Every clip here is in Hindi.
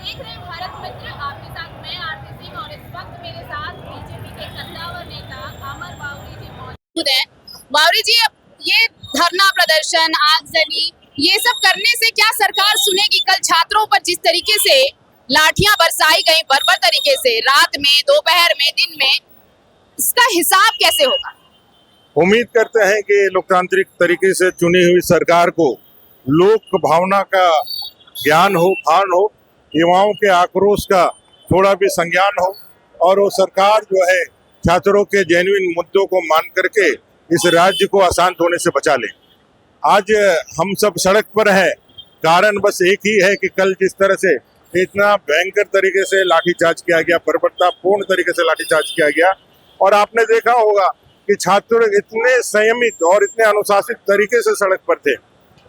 देख रहे हैं भारत मित्र, आपके साथ मैं आरती सिंह और इस वक्त मेरे साथ बीजेपी के कद्दावर नेता अमर बावरी जी मौजूद हैं। बावरी जी, ये धरना प्रदर्शन, आगजनी, ये सब करने से क्या सरकार सुनेगी? कल छात्रों पर जिस तरीके से लाठियां बरसाई गई बर्बर तरीके से, रात में, दोपहर में, दिन में, इसका हिसाब कैसे होगा? उम्मीद करते हैं कि लोकतांत्रिक तरीके से चुनी हुई सरकार को लोक भावना का ज्ञान हो, भान हो, युवाओं के आक्रोश का थोड़ा भी संज्ञान हो और वो सरकार जो है छात्रों के जेन्युइन मुद्दों को मान करके इस राज्य को अशांत होने से बचा ले। आज हम सब सड़क पर हैं, कारण बस एक ही है कि कल जिस तरह से इतना भयंकर तरीके से लाठीचार्ज किया गया, बर्बरतापूर्ण तरीके से लाठीचार्ज किया गया, और आपने देखा होगा कि छात्र इतने संयमित और इतने अनुशासित तरीके से सड़क पर थे।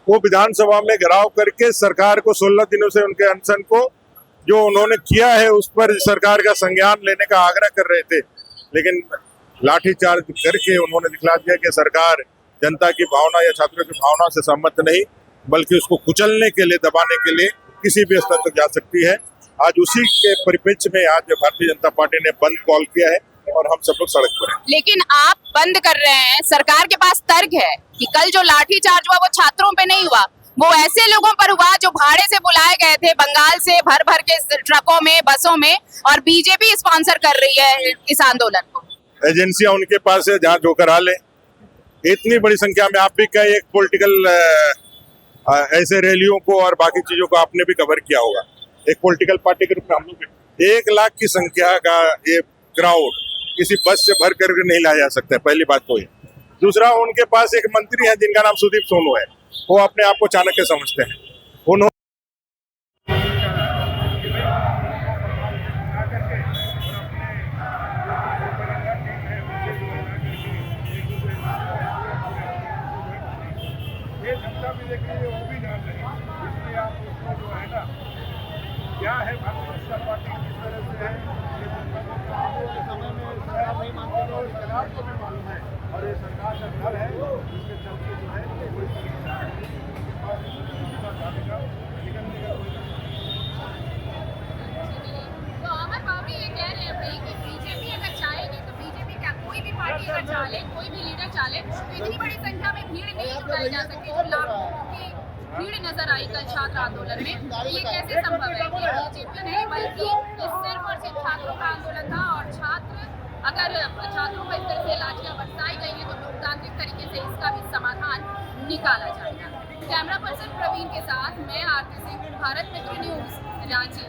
वो विधानसभा में घेराव करके सरकार को 16 दिनों से उनके अनशन को जो उन्होंने किया है उस पर सरकार का संज्ञान लेने का आग्रह कर रहे थे, लेकिन लाठीचार्ज करके उन्होंने दिखला दिया कि सरकार जनता की भावना या छात्रों की भावना से सहमत नहीं, बल्कि उसको कुचलने के लिए, दबाने के लिए किसी भी स्तर तक जा सकती है। आज उसी के परिप्रेक्ष्य में आज भारतीय जनता पार्टी ने बंद कॉल किया है और हम सब लोग सड़क पर हैं। लेकिन आप बंद कर रहे हैं, सरकार के पास तर्क है कि कल जो लाठीचार्ज हुआ वो छात्रों पे नहीं हुआ, वो ऐसे लोगों पर हुआ जो भाड़े से बुलाए गए थे बंगाल से भर भर के ट्रकों में, बसों में, और बीजेपी स्पॉन्सर कर रही है इस आंदोलन को। एजेंसियां उनके पास है, जहाँ जो करा ले। इतनी बड़ी संख्या में आप भी कई एक पॉलिटिकल ऐसे रैलियों को और बाकी चीजों को आपने भी कवर किया होगा। एक पॉलिटिकल पार्टी के रूप में हम लोग 1 लाख की संख्या का ये क्राउड किसी बस से भर कर नहीं लाया जा सकता है, पहली बात तो ये। दूसरा, उनके पास एक मंत्री है जिनका नाम सुदीप सोनू है, वो अपने आप को चाणक्य समझते हैं। उन्होंने क्या है भारतीय जनता पार्टी किस तरह से है, ये जनता के समय में सरकार नहीं मानते थे और सरकार को भी मालूम है, और ये सरकार का घर है, इसके चलते जो है कोई तो अमर बावरी ये कह रहे हैं कि बीजेपी अगर चाहेगी तो बीजेपी क्या कोई भी पार्टी अगर चाहे, कोई भी लीडर चाहे तो इतनी बड़ी संख्या में भीड़ नहीं जुटाई जा सकती जो लाखों की भीड़ नजर आई कल छात्र आंदोलन में। ये कैसे संभव है कि बीजेपी नहीं बल्कि ये सिर्फ और सिर्फ छात्रों का आंदोलन था, और अगर छात्रों पर इस तरह से लाठियां बरसाई गई हैं तो लोकतांत्रिक तरीके से इसका भी समाधान निकाला जाएगा। कैमरा पर्सन प्रवीण के साथ मैं आरती सिंह, भारत मित्र न्यूज, रांची।